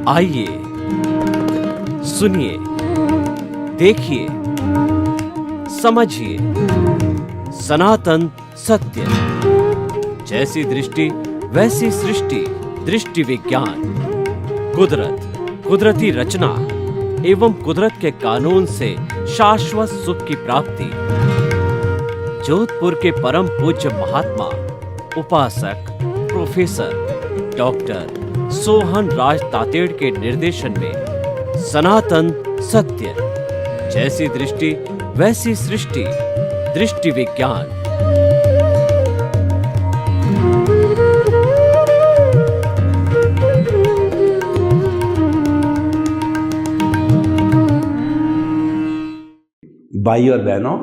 आइए, सुनिए, देखिए, समझिए सनातन सत्य। जैसी दृष्टि वैसी सृष्टि, दृष्टि विज्ञान। कुदरत, कुदरती रचना एवं कुदरत के कानून से शाश्वत सुख की प्राप्ति। जोधपुर के परम पूज्य महात्मा उपासक प्रोफेसर डॉक्टर सोहन राज तातेड़ के निर्देशन में सनातन सत्य। जैसी दृष्टि वैसी सृष्टि, दृष्टि विज्ञान। भाई और बहनों,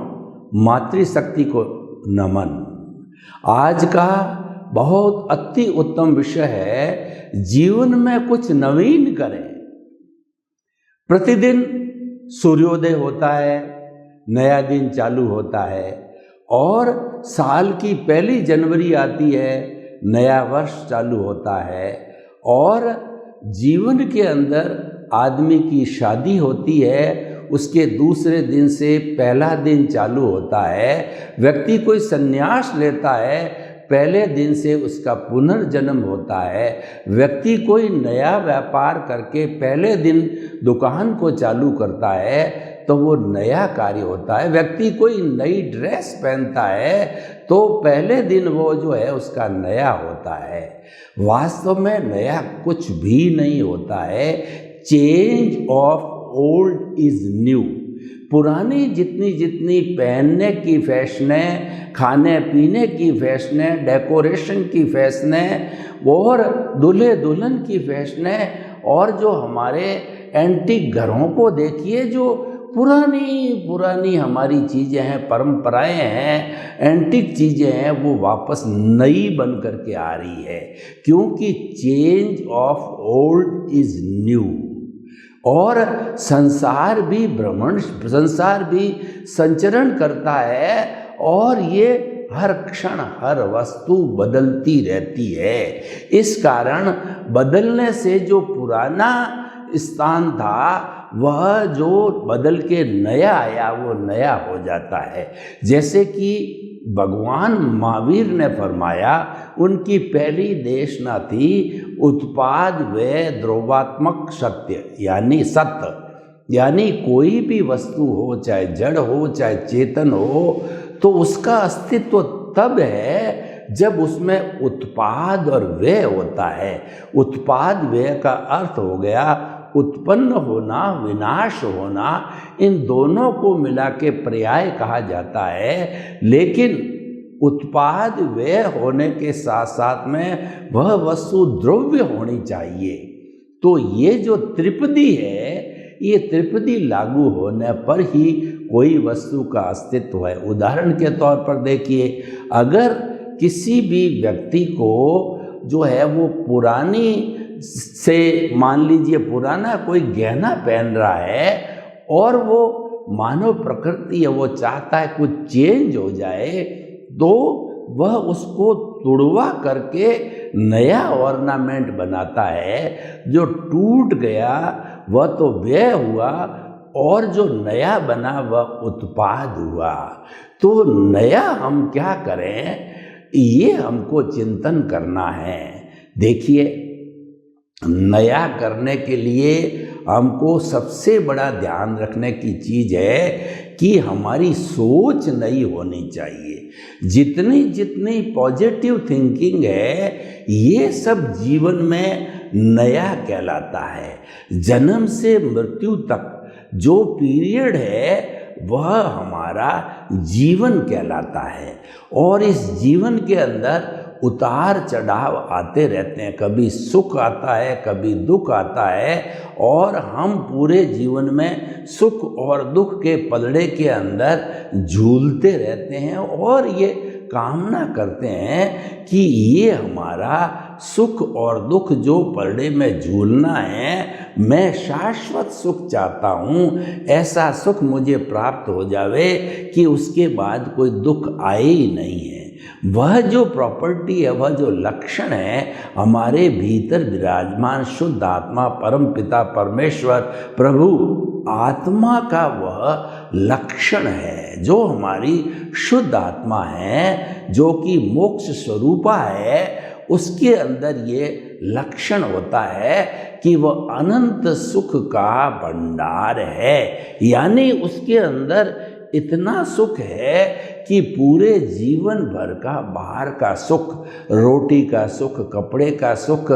मातृशक्ति को नमन। आज का बहुत अति उत्तम विषय है, जीवन में कुछ नवीन करें। प्रतिदिन सूर्योदय होता है, नया दिन चालू होता है और साल की पहली जनवरी आती है, नया वर्ष चालू होता है। और जीवन के अंदर आदमी की शादी होती है, उसके दूसरे दिन से पहला दिन चालू होता है। व्यक्ति कोई संन्यास लेता है, पहले दिन से उसका पुनर्जन्म होता है। व्यक्ति कोई नया व्यापार करके पहले दिन दुकान को चालू करता है तो वो नया कार्य होता है। व्यक्ति कोई नई ड्रेस पहनता है तो पहले दिन वो जो है उसका नया होता है। वास्तव में नया कुछ भी नहीं होता है। Change of old is new. पुरानी जितनी जितनी पहनने की फैशनें, खाने पीने की फैशनें, डेकोरेशन की फैशनें और दूल्हे दुल्हन की फैशनें, और जो हमारे एंटीक घरों को देखिए, जो पुरानी पुरानी हमारी चीज़ें हैं, परंपराएं हैं, एंटीक चीज़ें हैं, वो वापस नई बन करके आ रही है। क्योंकि change of old is new. और संसार भी संसार भी संचरण करता है और ये हर क्षण हर वस्तु बदलती रहती है। इस कारण बदलने से जो पुराना स्थान था वह जो बदल के नया आया वो नया हो जाता है। जैसे कि भगवान महावीर ने फरमाया, उनकी पहली देशना थी उत्पाद व द्रव्यात्मक सत्य, यानी सत्य। यानी कोई भी वस्तु हो, चाहे जड़ हो चाहे चेतन हो, तो उसका अस्तित्व तब है जब उसमें उत्पाद और व्यय होता है। उत्पाद व्यय का अर्थ हो गया उत्पन्न होना, विनाश होना। इन दोनों को मिला के पर्याय कहा जाता है। लेकिन उत्पाद व्यय होने के साथ साथ में वह वस्तु द्रव्य होनी चाहिए। तो ये जो त्रिपदी है, ये त्रिपदी लागू होने पर ही कोई वस्तु का अस्तित्व है। उदाहरण के तौर पर देखिए, अगर किसी भी व्यक्ति को जो है वो पुरानी से, मान लीजिए पुराना कोई गहना पहन रहा है और वो मानव प्रकृति है, वो चाहता है कुछ चेंज हो जाए, तो वह उसको तुड़वा करके नया ऑर्नामेंट बनाता है। जो टूट गया वह तो व्यय हुआ और जो नया बना वह उत्पाद हुआ। तो नया हम क्या करें, ये हमको चिंतन करना है। देखिए, नया करने के लिए हमको सबसे बड़ा ध्यान रखने की चीज़ है कि हमारी सोच नई होनी चाहिए। जितनी जितनी पॉजिटिव थिंकिंग है, ये सब जीवन में नया कहलाता है। जन्म से मृत्यु तक जो पीरियड है वह हमारा जीवन कहलाता है। और इस जीवन के अंदर उतार चढ़ाव आते रहते हैं। कभी सुख आता है, कभी दुख आता है, और हम पूरे जीवन में सुख और दुख के पलड़े के अंदर झूलते रहते हैं और ये कामना करते हैं कि ये हमारा सुख और दुख जो पलड़े में झूलना है, मैं शाश्वत सुख चाहता हूँ। ऐसा सुख मुझे प्राप्त हो जावे कि उसके बाद कोई दुख आए ही नहीं है। वह जो प्रॉपर्टी है, वह जो लक्षण है हमारे भीतर विराजमान शुद्ध आत्मा, परम पिता परमेश्वर प्रभु आत्मा का वह लक्षण है, जो हमारी शुद्ध आत्मा है, जो कि मोक्ष स्वरूपा है, उसके अंदर ये लक्षण होता है कि वह अनंत सुख का भंडार है। यानी उसके अंदर इतना सुख है कि पूरे जीवन भर का बाहर का सुख, रोटी का सुख, कपड़े का सुख,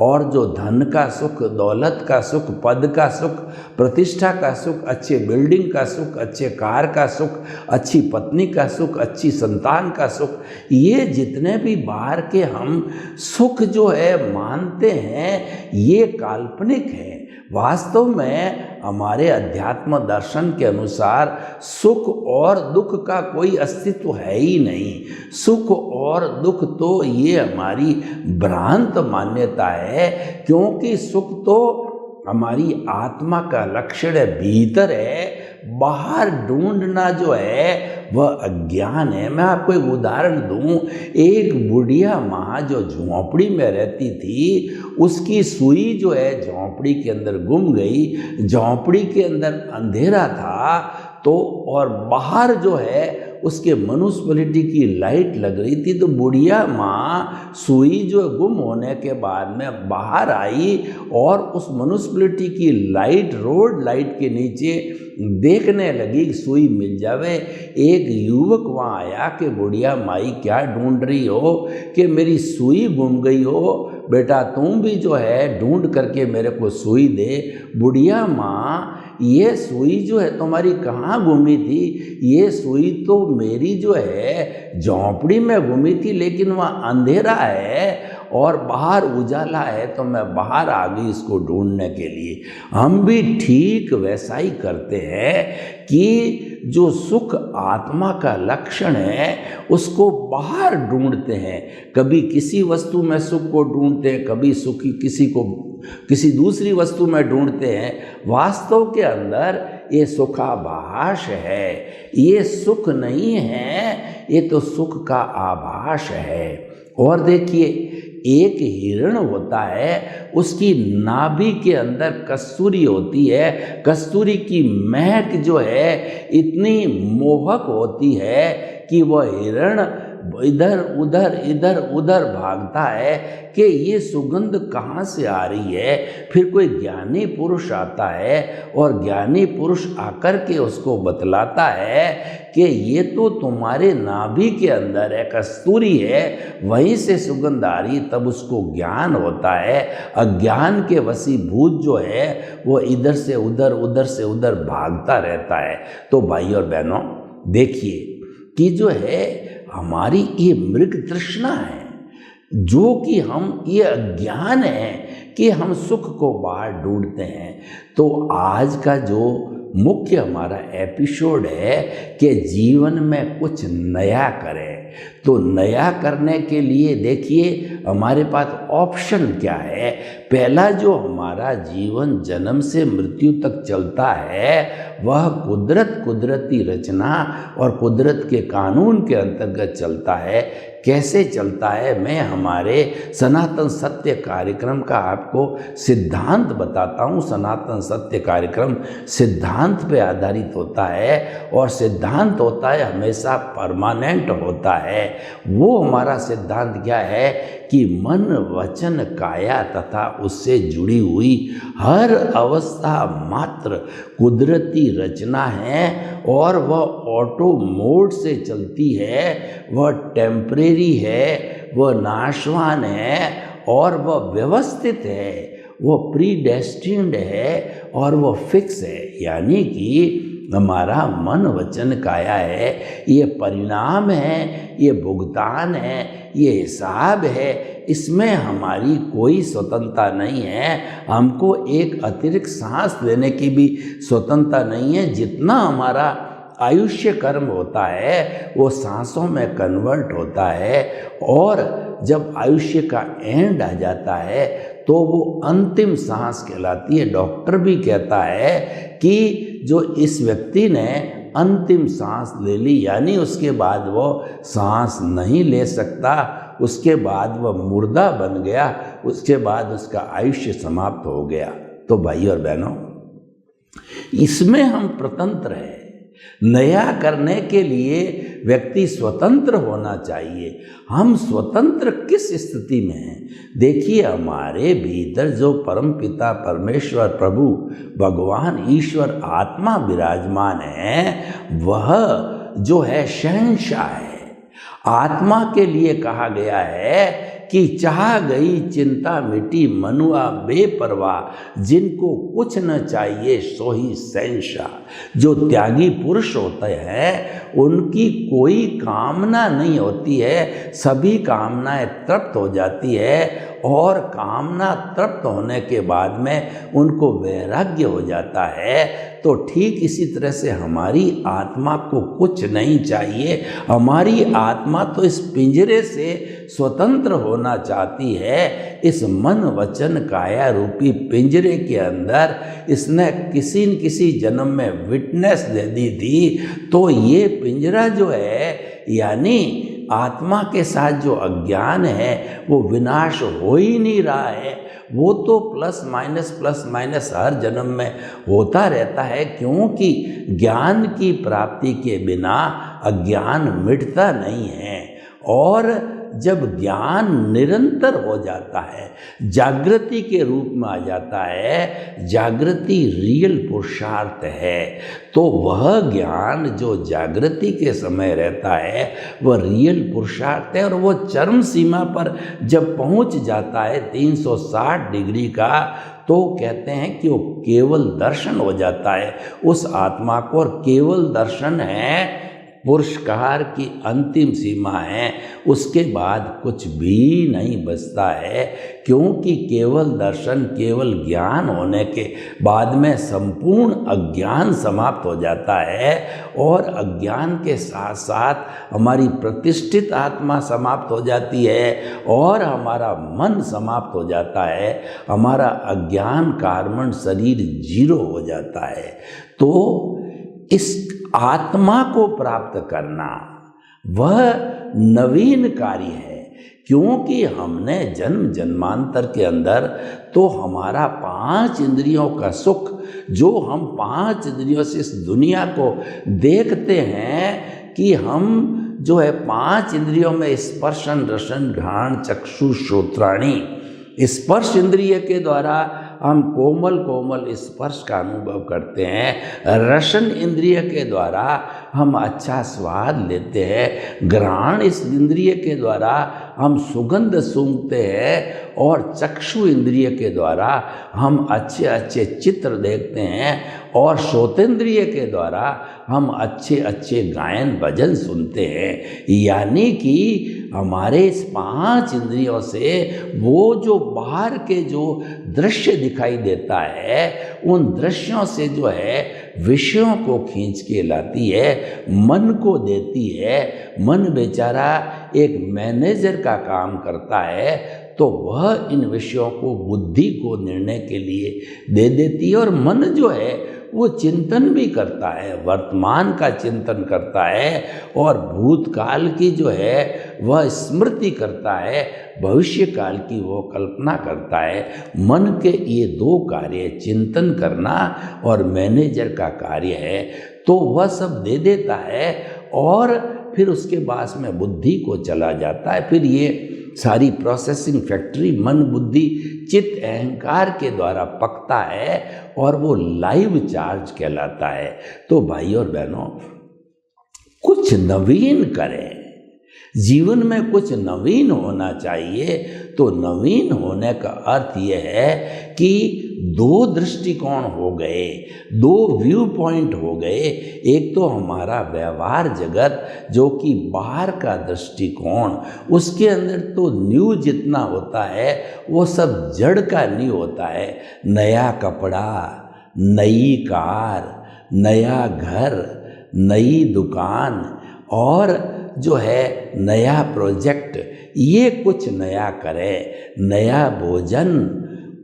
और जो धन का सुख, दौलत का सुख, पद का सुख, प्रतिष्ठा का सुख, अच्छे बिल्डिंग का सुख, अच्छे कार का सुख, अच्छी पत्नी का सुख, अच्छी संतान का सुख, ये जितने भी बाहर के हम सुख जो है मानते हैं, ये काल्पनिक है। वास्तव में हमारे अध्यात्म दर्शन के अनुसार सुख और दुख का कोई अस्तित्व है ही नहीं। सुख और दुख तो ये हमारी भ्रांत मान्यता है, क्योंकि सुख तो हमारी आत्मा का लक्षण है, भीतर है। बाहर ढूंढना जो है वह अज्ञान है। मैं आपको एक उदाहरण दूं। एक बुढ़िया माँ जो झोंपड़ी में रहती थी, उसकी सुई जो है झोंपड़ी के अंदर गुम गई। झोंपड़ी के अंदर अंधेरा था तो, और बाहर जो है उसके म्युनिसिपैलिटी की लाइट लग रही थी। तो बुढ़िया माँ सुई जो गुम होने के बाद में बाहर आई और उस म्युनिसिपैलिटी की लाइट, रोड लाइट के नीचे देखने लगी, सुई मिल जावे। एक युवक वहाँ आया कि बुढ़िया माई क्या ढूंढ रही हो, कि मेरी सुई गुम गई हो, बेटा तुम भी जो है ढूंढ करके मेरे को सुई दे। बुढ़िया माँ, ये सुई जो है तुम्हारी कहाँ गुमी थी? ये सुई तो मेरी जो है झोंपड़ी में गुमी थी, लेकिन वहाँ अंधेरा है और बाहर उजाला है, तो मैं बाहर आ गई इसको ढूंढने के लिए। हम भी ठीक वैसा ही करते हैं कि जो सुख आत्मा का लक्षण है उसको बाहर ढूंढते हैं। कभी किसी वस्तु में सुख को ढूंढते हैं, कभी सुखी किसी दूसरी वस्तु में ढूंढते हैं। वास्तव के अंदर ये सुखाभास है, ये सुख नहीं है, ये तो सुख का आभास है। और देखिए, एक हिरण होता है, उसकी नाभि के अंदर कस्तूरी होती है। कस्तूरी की महक जो है इतनी मोहक होती है कि वह हिरण इधर उधर भागता है कि ये सुगंध कहाँ से आ रही है। फिर कोई ज्ञानी पुरुष आता है और ज्ञानी पुरुष आकर के उसको बतलाता है कि ये तो तुम्हारे नाभि के अंदर है, कस्तूरी है, वहीं से सुगंध आ रही। तब उसको ज्ञान होता है। अज्ञान के वशीभूत जो है वो इधर से उधर भागता रहता है। तो भाई और बहनों, देखिए कि जो है हमारी ये मृग तृष्णा है, जो कि हम ये अज्ञान है कि हम सुख को बाहर ढूंढते हैं। तो आज का जो मुख्य हमारा एपिसोड है कि जीवन में कुछ नया करें। तो नया करने के लिए देखिए हमारे पास ऑप्शन क्या है। पहला, जो हमारा जीवन जन्म से मृत्यु तक चलता है वह कुदरती रचना और कुदरत के कानून के अंतर्गत चलता है। कैसे चलता है, मैं हमारे सनातन सत्य कार्यक्रम का आपको सिद्धांत बताता हूँ। सनातन सत्य कार्यक्रम सिद्धांत पे आधारित होता है और सिद्धांत होता है हमेशा परमानेंट होता है। वो हमारा सिद्धांत क्या है कि मन, वचन, काया तथा उससे जुड़ी हुई हर अवस्था मात्र कुदरती रचना है और वह ऑटो मोड से चलती है, वह टेम्परेरी है, वह नाशवान है और वह व्यवस्थित है, वह प्रीडेस्टिन्ड है और वह फिक्स है। यानी कि हमारा मन, वचन, काया है, ये परिणाम है, ये भुगतान है, ये हिसाब है। इसमें हमारी कोई स्वतंत्रता नहीं है। हमको एक अतिरिक्त सांस लेने की भी स्वतंत्रता नहीं है। जितना हमारा आयुष्य कर्म होता है वो सांसों में कन्वर्ट होता है और जब आयुष्य का एंड आ जाता है तो वो अंतिम सांस कहलाती है। डॉक्टर भी कहता है कि जो इस व्यक्ति ने अंतिम सांस ले ली, यानी उसके बाद वो सांस नहीं ले सकता, उसके बाद वह मुर्दा बन गया, उसके बाद उसका आयुष्य समाप्त हो गया। तो भाई और बहनों, इसमें हम स्वतंत्र हैं। नया करने के लिए व्यक्ति स्वतंत्र होना चाहिए। हम स्वतंत्र किस स्थिति में हैं? देखिए, हमारे भीतर जो परम पिता परमेश्वर प्रभु भगवान ईश्वर आत्मा विराजमान है, वह जो है शहंशाह है। आत्मा के लिए कहा गया है कि चाह गई चिंता मिटी मनुआ बेपरवाह, जिनको कुछ न चाहिए सो ही शहंशाह। जो त्यागी पुरुष होते हैं उनकी कोई कामना नहीं होती है, सभी कामनाएं तृप्त हो जाती है, और कामना तृप्त होने के बाद में उनको वैराग्य हो जाता है। तो ठीक इसी तरह से हमारी आत्मा को कुछ नहीं चाहिए। हमारी आत्मा तो इस पिंजरे से स्वतंत्र होना चाहती है। इस मन वचन काया रूपी पिंजरे के अंदर इसने किसी न किसी जन्म में विटनेस दे दी थी। तो ये पिंजरा जो है, यानी आत्मा के साथ जो अज्ञान है, वो विनाश हो ही नहीं रहा है। वो तो प्लस माइनस हर जन्म में होता रहता है, क्योंकि ज्ञान की प्राप्ति के बिना अज्ञान मिटता नहीं है। और जब ज्ञान निरंतर हो जाता है, जागृति के रूप में आ जाता है, जागृति रियल पुरुषार्थ है, तो वह ज्ञान जो जागृति के समय रहता है वह रियल पुरुषार्थ है। और वो चरम सीमा पर जब पहुंच जाता है 360 डिग्री का, तो कहते हैं कि वो केवल दर्शन हो जाता है उस आत्मा को। और केवल दर्शन है पुरुषकार की अंतिम सीमा है, उसके बाद कुछ भी नहीं बचता है, क्योंकि केवल दर्शन, केवल ज्ञान होने के बाद में संपूर्ण अज्ञान समाप्त हो जाता है। और अज्ञान के साथ साथ हमारी प्रतिष्ठित आत्मा समाप्त हो जाती है, और हमारा मन समाप्त हो जाता है, हमारा अज्ञान कार्मण शरीर जीरो हो जाता है। तो इस आत्मा को प्राप्त करना वह नवीन कार्य है, क्योंकि हमने जन्म जन्मांतर के अंदर तो हमारा 5 इंद्रियों का सुख, जो हम 5 इंद्रियों से इस दुनिया को देखते हैं, कि हम जो है 5 इंद्रियों में स्पर्शन रसन घ्राण चक्षु श्रोत्राणी, स्पर्श इंद्रिय के द्वारा हम कोमल कोमल स्पर्श का अनुभव करते हैं, रसन इंद्रिय के द्वारा हम अच्छा स्वाद लेते हैं, घ्राण इस इंद्रिय के द्वारा हम सुगंध सूंघते हैं, और चक्षु इंद्रिय के द्वारा हम अच्छे अच्छे चित्र देखते हैं, और श्रोतेंद्रिय के द्वारा हम अच्छे अच्छे गायन भजन सुनते हैं। यानी कि हमारे इस 5 इंद्रियों से वो जो बाहर के जो दृश्य दिखाई देता है, उन दृश्यों से जो है विषयों को खींच के लाती है, मन को देती है। मन बेचारा एक मैनेजर का काम करता है, तो वह इन विषयों को बुद्धि को निर्णय के लिए दे देती है। और मन जो है वो चिंतन भी करता है, वर्तमान का चिंतन करता है, और भूतकाल की जो है वह स्मृति करता है, भविष्य काल की वो कल्पना करता है। मन के ये 2 कार्य, चिंतन करना और मैनेजर का कार्य है, तो वह सब दे देता है, और फिर उसके पास में बुद्धि को चला जाता है। फिर ये सारी प्रोसेसिंग फैक्ट्री मन बुद्धि चित्त अहंकार के द्वारा पकता है, और वो लाइव चार्ज कहलाता है। तो भाई और बहनों, कुछ नवीन करें, जीवन में कुछ नवीन होना चाहिए। तो नवीन होने का अर्थ यह है कि 2 दृष्टिकोण हो गए, 2 व्यू पॉइंट हो गए। एक तो हमारा व्यवहार जगत, जो कि बाहर का दृष्टिकोण, उसके अंदर तो न्यू जितना होता है वो सब जड़ का न्यू होता है। नया कपड़ा, नई कार, नया घर, नई दुकान, और जो है नया प्रोजेक्ट, ये कुछ नया करे, नया भोजन,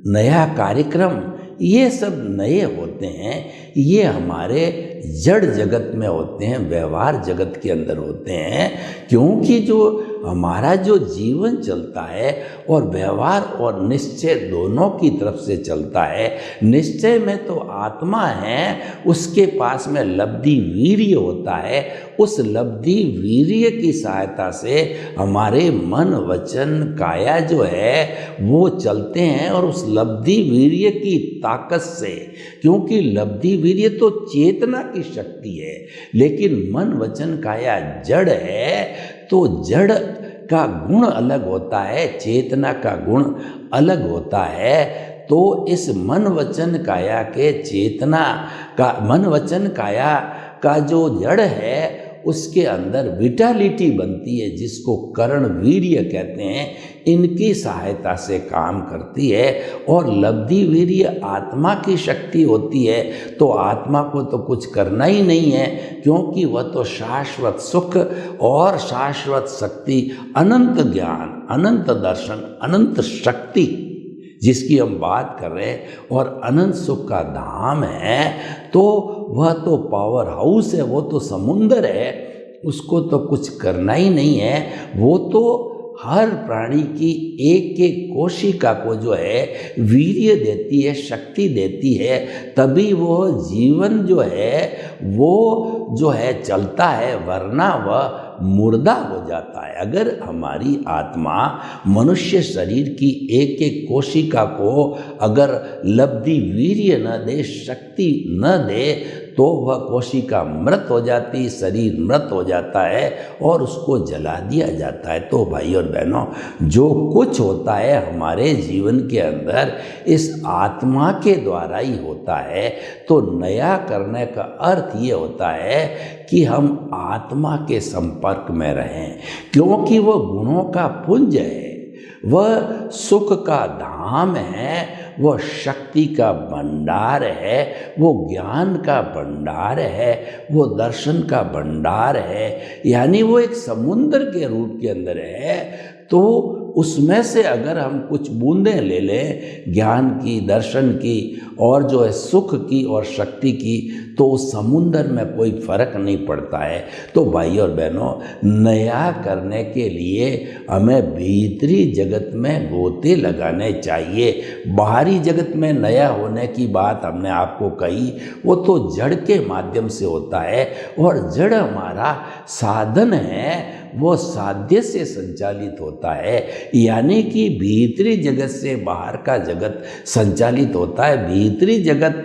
नया कार्यक्रम, ये सब नए होते हैं, ये हमारे जड़ जगत में होते हैं, व्यवहार जगत के अंदर होते हैं। क्योंकि जो हमारा जो जीवन चलता है और व्यवहार और निश्चय दोनों की तरफ से चलता है। निश्चय में तो आत्मा है, उसके पास में लब्धि वीर्य होता है। उस लब्धि वीर्य की सहायता से हमारे मन वचन काया जो है वो चलते हैं, और उस लब्धि वीर्य की ताकत से, क्योंकि लब्धि वीर्य तो चेतना की शक्ति है, लेकिन मन वचन काया जड़ है, तो जड़ का गुण अलग होता है, चेतना का गुण अलग होता है। तो इस मन वचन काया के चेतना का, मन वचन काया का जो जड़ है उसके अंदर विटालिटी बनती है, जिसको करण वीर्य कहते हैं, इनकी सहायता से काम करती है। और लब्धि वीर्य आत्मा की शक्ति होती है, तो आत्मा को तो कुछ करना ही नहीं है, क्योंकि वह तो शाश्वत सुख और शाश्वत शक्ति, अनंत ज्ञान, अनंत दर्शन, अनंत शक्ति जिसकी हम बात कर रहे हैं, और अनंत सुख का धाम है, तो वह तो पावर हाउस है, वो तो समुंदर है, उसको तो कुछ करना ही नहीं है। वो तो हर प्राणी की एक एक कोशिका को जो है वीर्य देती है, शक्ति देती है, तभी वो जीवन जो है वो जो है चलता है, वरना वह मुर्दा हो जाता है। अगर हमारी आत्मा मनुष्य शरीर की एक एक कोशिका को अगर लब्धि वीर्य न दे, शक्ति न दे, तो वह कोशिका मृत हो जाती, शरीर मृत हो जाता है और उसको जला दिया जाता है। तो भाई और बहनों, जो कुछ होता है हमारे जीवन के अंदर इस आत्मा के द्वारा ही होता है। तो नया करने का अर्थ ये होता है कि हम आत्मा के संपर्क में रहें, क्योंकि वह गुणों का पुंज है, वह सुख का धाम है, वो शक्ति का भंडार है, वो ज्ञान का भंडार है, वो दर्शन का भंडार है, यानी वो एक समुद्र के रूप के अंदर है। तो उसमें से अगर हम कुछ बूंदें ले लें ज्ञान की, दर्शन की, और जो है सुख की और शक्ति की, तो उस समुंदर में कोई फर्क नहीं पड़ता है। तो भाई और बहनों, नया करने के लिए हमें भीतरी जगत में गोते लगाने चाहिए। बाहरी जगत में नया होने की बात हमने आपको कही, वो तो जड़ के माध्यम से होता है, और जड़ हमारा साधन है, वो साध्य से संचालित होता है, यानी कि भीतरी जगत से बाहर का जगत संचालित होता है। भीतरी जगत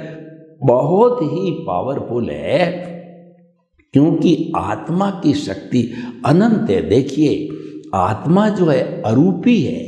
बहुत ही पावरफुल है, क्योंकि आत्मा की शक्ति अनंत है। देखिए, आत्मा जो है अरूपी है,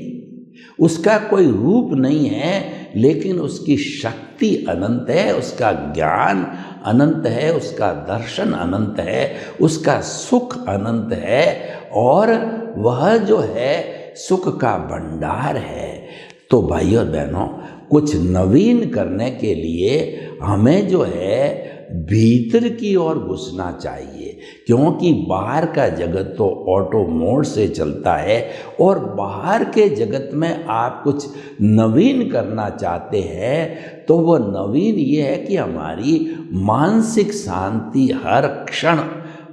उसका कोई रूप नहीं है, लेकिन उसकी शक्ति अनंत है, उसका ज्ञान अनंत है, उसका दर्शन अनंत है, उसका सुख अनंत है, और वह जो है सुख का भंडार है। तो भाई और बहनों, कुछ नवीन करने के लिए हमें जो है भीतर की ओर घुसना चाहिए, क्योंकि बाहर का जगत तो ऑटो मोड से चलता है, और बाहर के जगत में आप कुछ नवीन करना चाहते हैं, तो वो नवीन ये है कि हमारी मानसिक शांति हर क्षण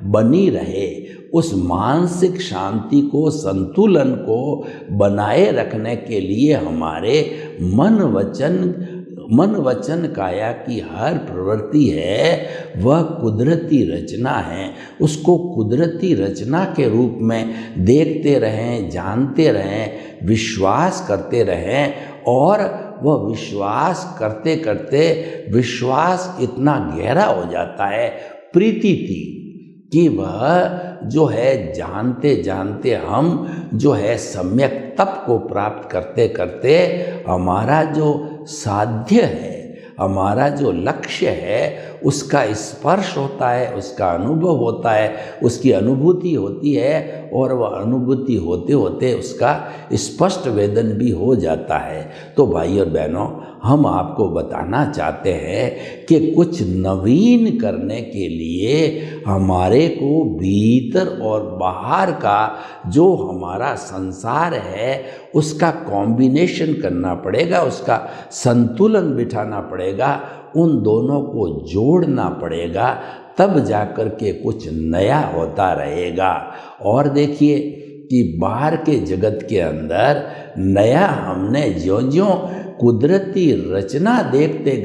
बनी रहे। उस मानसिक शांति को, संतुलन को बनाए रखने के लिए हमारे मन वचन काया की हर प्रवृत्ति है, वह कुदरती रचना है। उसको कुदरती रचना के रूप में देखते रहें, जानते रहें, विश्वास करते रहें, और वह विश्वास करते करते विश्वास इतना गहरा हो जाता है, प्रीति थी, कि वह जो है जानते जानते हम जो है सम्यक तप को प्राप्त करते करते हमारा जो साध्य है, हमारा जो लक्ष्य है, उसका स्पर्श होता है, उसका अनुभव होता है, उसकी अनुभूति होती है, और वह अनुभूति होते होते उसका स्पष्ट वेदन भी हो जाता है। तो भाई और बहनों, हम आपको बताना चाहते हैं कि कुछ नवीन करने के लिए हमारे को भीतर और बाहर का जो हमारा संसार है उसका कॉम्बिनेशन करना पड़ेगा, उसका संतुलन बिठाना पड़ेगा, उन दोनों को जोड़ना पड़ेगा, तब जाकर के कुछ नया होता रहेगा। और देखिए कि बाहर के जगत के अंदर नया हमने ज्यों-ज्यों कुदरती रचना देखते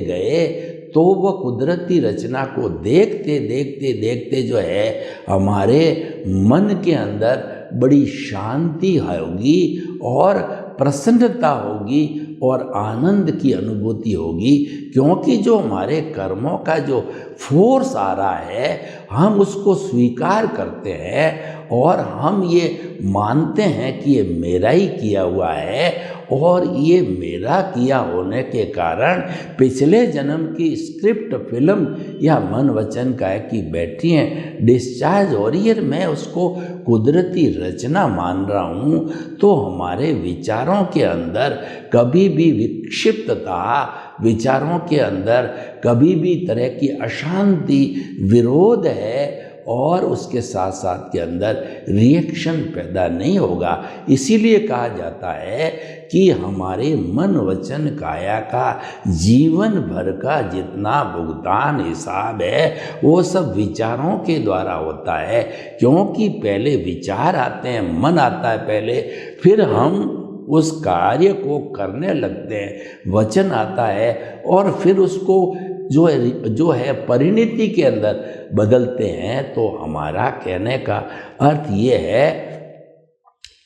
गए तो वह कुदरती रचना को देखते जो है हमारे मन के अंदर बड़ी शांति होगी और प्रसन्नता होगी और आनंद की अनुभूति होगी, क्योंकि जो हमारे कर्मों का जो फोर्स आ रहा है हम उसको स्वीकार करते हैं और हम ये मानते हैं कि ये मेरा ही किया हुआ है, और ये मेरा किया होने के कारण पिछले जन्म की स्क्रिप्ट फिल्म या मन वचन काया की बैठी हैं डिस्चार्ज हो रही है, मैं उसको कुदरती रचना मान रहा हूँ। तो हमारे विचारों के अंदर कभी भी विक्षिप्तता, विचारों के अंदर कभी भी तरह की अशांति, विरोध है, और उसके साथ साथ के अंदर रिएक्शन पैदा नहीं होगा। इसीलिए कहा जाता है कि हमारे मन वचन काया का जीवन भर का जितना भुगतान हिसाब है वो सब विचारों के द्वारा होता है, क्योंकि पहले विचार आते हैं, मन आता है पहले, फिर हम उस कार्य को करने लगते हैं, वचन आता है, और फिर उसको जो है परिणति के अंदर बदलते हैं। तो हमारा कहने का अर्थ ये है,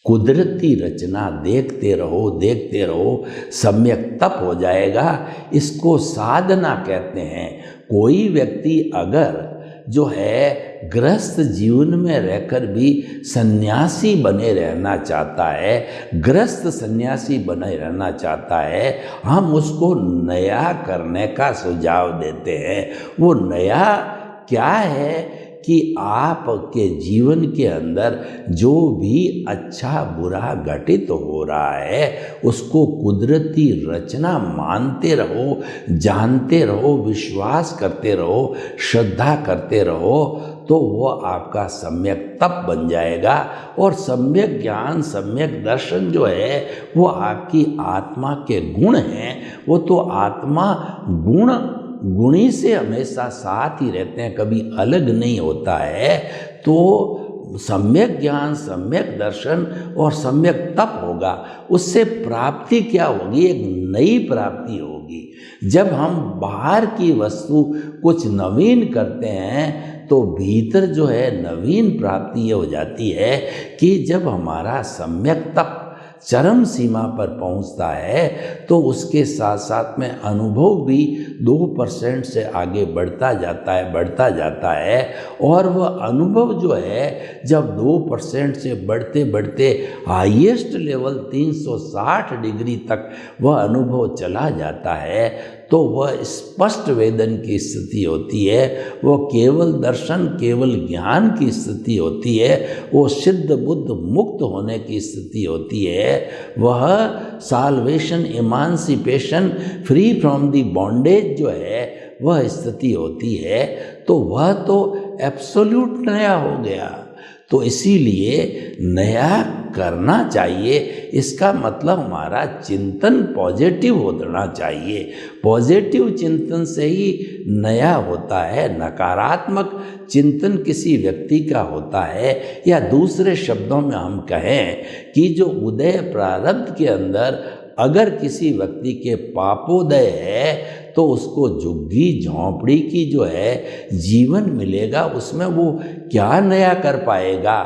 कुदरती रचना देखते रहो, सम्यक तप हो जाएगा। इसको साधना कहते हैं। कोई व्यक्ति अगर जो है गृहस्थ जीवन में रहकर भी सन्यासी बने रहना चाहता है, गृहस्थ सन्यासी बने रहना चाहता है, हम उसको नया करने का सुझाव देते हैं। वो नया क्या है कि आपके जीवन के अंदर जो भी अच्छा बुरा घटित हो रहा है उसको कुदरती रचना मानते रहो, जानते रहो, विश्वास करते रहो, श्रद्धा करते रहो, तो वो आपका सम्यक तप बन जाएगा। और सम्यक ज्ञान, सम्यक दर्शन जो है वो आपकी आत्मा के गुण हैं। वो तो आत्मा गुणी से हमेशा साथ ही रहते हैं, कभी अलग नहीं होता है। तो सम्यक ज्ञान, सम्यक दर्शन और सम्यक तप होगा, उससे प्राप्ति क्या होगी? एक नई प्राप्ति होगी। जब हम बाहर की वस्तु कुछ नवीन करते हैं तो भीतर जो है नवीन प्राप्ति ये हो जाती है कि जब हमारा सम्यक तप चरम सीमा पर पहुंचता है तो उसके साथ साथ में अनुभव भी 2% से आगे बढ़ता जाता है। और वह अनुभव जो है जब 2% से बढ़ते बढ़ते हाईएस्ट लेवल 360 डिग्री तक वह अनुभव चला जाता है तो वह स्पष्ट वेदन की स्थिति होती है, वो केवल दर्शन, केवल ज्ञान की स्थिति होती है, वो सिद्ध बुद्ध मुक्त होने की स्थिति होती है। वह salvation, emancipation, free from the bondage जो है वह स्थिति होती है। तो वह तो एब्सोल्यूट नया हो गया। तो इसीलिए नया करना चाहिए। इसका मतलब हमारा चिंतन पॉजिटिव होना चाहिए। पॉजिटिव चिंतन से ही नया होता है। नकारात्मक चिंतन किसी व्यक्ति का होता है, या दूसरे शब्दों में हम कहें कि जो उदय प्रारब्ध के अंदर अगर किसी व्यक्ति के पापोदय है तो उसको झुग्गी झोंपड़ी की जो है जीवन मिलेगा, उसमें वो क्या नया कर पाएगा?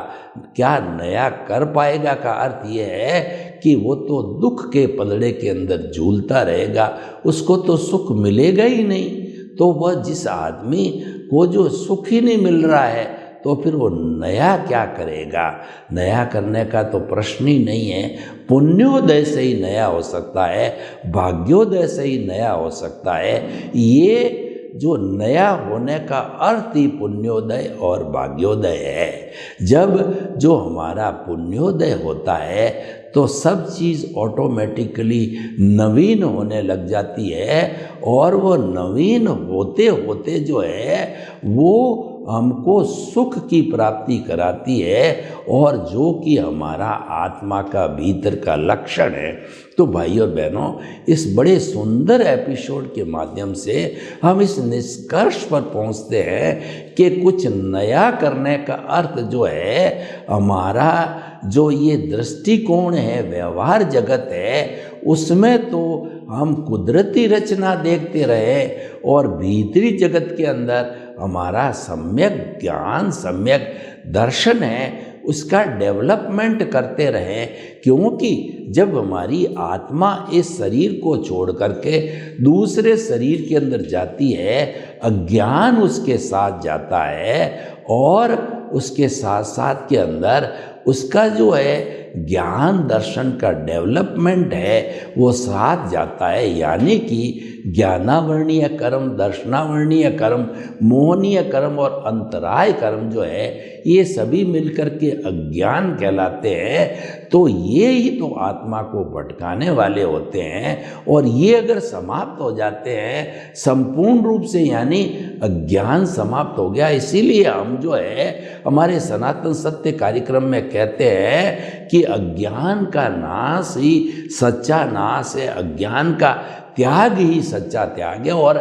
क्या नया कर पाएगा का अर्थ ये है कि वो तो दुख के पलड़े के अंदर झूलता रहेगा, उसको तो सुख मिलेगा ही नहीं। तो वह जिस आदमी को जो सुख ही नहीं मिल रहा है तो फिर वो नया क्या करेगा? नया करने का तो प्रश्न ही नहीं है। पुण्योदय से ही नया हो सकता है, भाग्योदय से ही नया हो सकता है। ये जो नया होने का अर्थ ही पुण्योदय और भाग्योदय है। जब जो हमारा पुण्योदय होता है तो सब चीज़ ऑटोमेटिकली नवीन होने लग जाती है, और वो नवीन होते होते जो है वो हमको सुख की प्राप्ति कराती है, और जो कि हमारा आत्मा का भीतर का लक्षण है। तो भाइयों और बहनों, इस बड़े सुंदर एपिसोड के माध्यम से हम इस निष्कर्ष पर पहुंचते हैं कि कुछ नया करने का अर्थ जो है, हमारा जो ये दृष्टिकोण है, व्यवहार जगत है, उसमें तो हम कुदरती रचना देखते रहे, और भीतरी जगत के अंदर हमारा सम्यक ज्ञान, सम्यक दर्शन है, उसका डेवलपमेंट करते रहें। क्योंकि जब हमारी आत्मा इस शरीर को छोड़ करके दूसरे शरीर के अंदर जाती है, अज्ञान उसके साथ जाता है, और उसके साथ साथ के अंदर उसका जो है ज्ञान दर्शन का डेवलपमेंट है वो साथ जाता है। यानी कि ज्ञानावर्णीय कर्म, दर्शनावर्णीय कर्म, मोहनीय कर्म और अंतराय कर्म जो है, ये सभी मिलकर के अज्ञान कहलाते हैं। तो ये ही तो आत्मा को भटकाने वाले होते हैं, और ये अगर समाप्त हो जाते हैं संपूर्ण रूप से, यानी अज्ञान समाप्त हो गया। इसीलिए हम जो है हमारे सनातन सत्य कार्यक्रम में कहते हैं कि अज्ञान का नाश ही सच्चा नाश है, अज्ञान का त्याग ही सच्चा त्याग है। और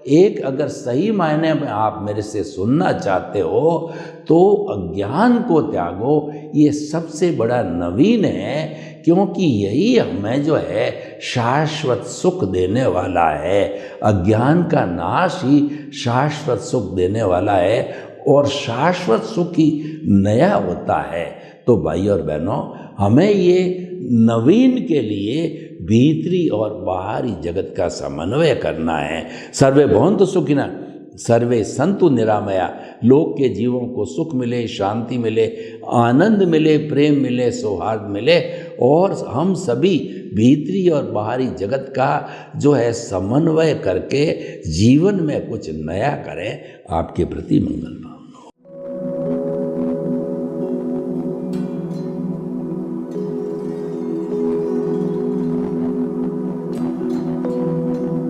एक अगर सही मायने में आप मेरे से सुनना चाहते हो तो अज्ञान को त्यागो, ये सबसे बड़ा नवीन है, क्योंकि यही हमें जो है शाश्वत सुख देने वाला है। अज्ञान का नाश ही शाश्वत सुख देने वाला है, और शाश्वत सुख ही नया होता है। तो भाई और बहनों, हमें ये नवीन के लिए भीतरी और बाहरी जगत का समन्वय करना है। सर्वे भवन्तु सुखिनः, सर्वे सन्तु निरामया। लोक के जीवों को सुख मिले, शांति मिले, आनंद मिले, प्रेम मिले, सौहार्द मिले, और हम सभी भीतरी और बाहरी जगत का जो है समन्वय करके जीवन में कुछ नया करें। आपके प्रति मंगल भाव।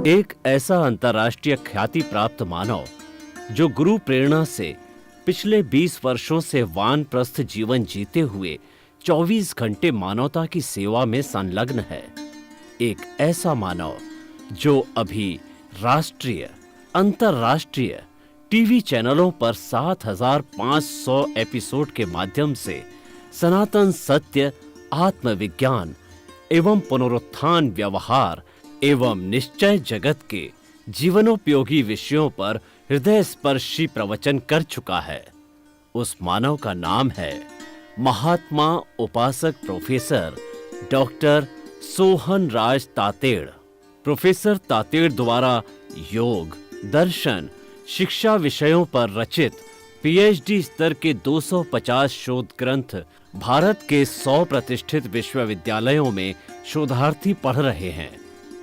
एक ऐसा अंतर्राष्ट्रीय ख्याति प्राप्त मानव जो गुरु प्रेरणा से पिछले 20 वर्षों से वानप्रस्थ जीवन जीते हुए 24 घंटे मानवता की सेवा में संलग्न है। एक ऐसा मानव जो अभी राष्ट्रीय, अंतर्राष्ट्रीय टीवी चैनलों पर 7,500 एपिसोड के माध्यम से सनातन सत्य, आत्मविज्ञान एवं पुनरुत्थान, व्यवहार एवं निश्चय जगत के जीवनोपयोगी विषयों पर हृदय स्पर्शी प्रवचन कर चुका है। उस मानव का नाम है महात्मा उपासक प्रोफेसर डॉक्टर सोहन राज तातेड़। प्रोफेसर तातेड़ द्वारा योग, दर्शन, शिक्षा विषयों पर रचित पीएचडी स्तर के 250 शोध ग्रंथ भारत के 100 प्रतिष्ठित विश्वविद्यालयों में शोधार्थी पढ़ रहे हैं,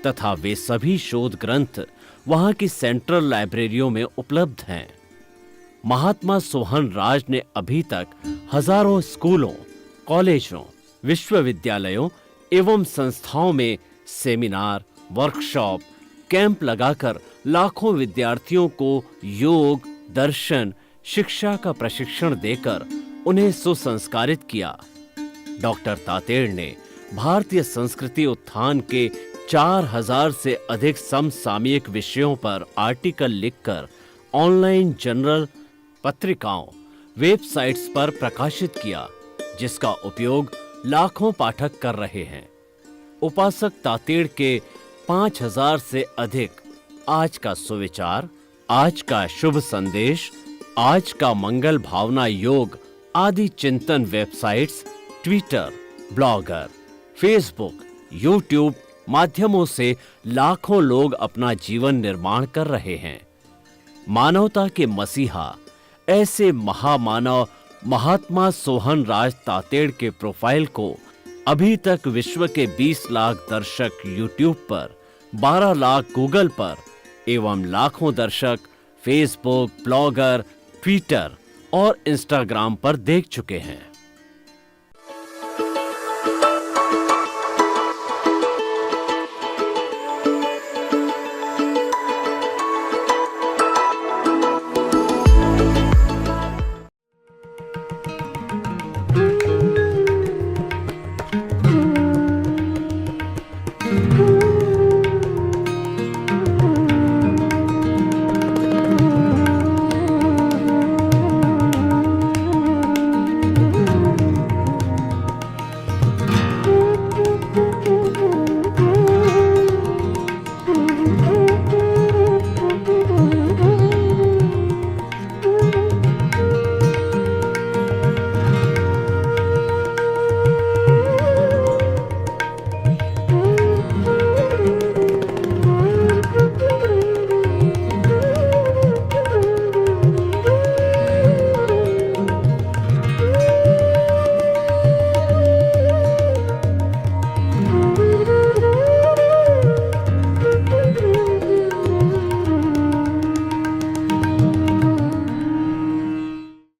तथा वे सभी शोध ग्रंथ वहां की सेंट्रल लाइब्रेरियों में उपलब्ध हैं। महात्मा सोहन राज ने अभी तक हजारों स्कूलों, कॉलेजों, विश्वविद्यालयों एवं संस्थाओं में सेमिनार, वर्कशॉप, कैंप लगाकर लाखों विद्यार्थियों को योग, दर्शन, शिक्षा का प्रशिक्षण देकर उन्हें सुसंस्कारित किया। डॉक्टर तातेड़ ने भारतीय संस्कृति उत्थान के 4000 से अधिक समसामयिक विषयों पर आर्टिकल लिखकर ऑनलाइन जर्नल, पत्रिकाओं, वेबसाइट्स पर प्रकाशित किया, जिसका उपयोग लाखों पाठक कर रहे हैं। उपासक तातेड़ के 5000 से अधिक आज का सुविचार, आज का शुभ संदेश, आज का मंगल भावना योग आदि चिंतन websites, Twitter, blogger, Facebook, YouTube माध्यमों से लाखों लोग अपना जीवन निर्माण कर रहे हैं। मानवता के मसीहा ऐसे महामानव महात्मा सोहन राज तातेड़ के प्रोफाइल को अभी तक विश्व के 20 लाख दर्शक यूट्यूब पर, 12 लाख गूगल पर एवं लाखों दर्शक फेसबुक, ब्लॉगर, ट्विटर और इंस्टाग्राम पर देख चुके हैं।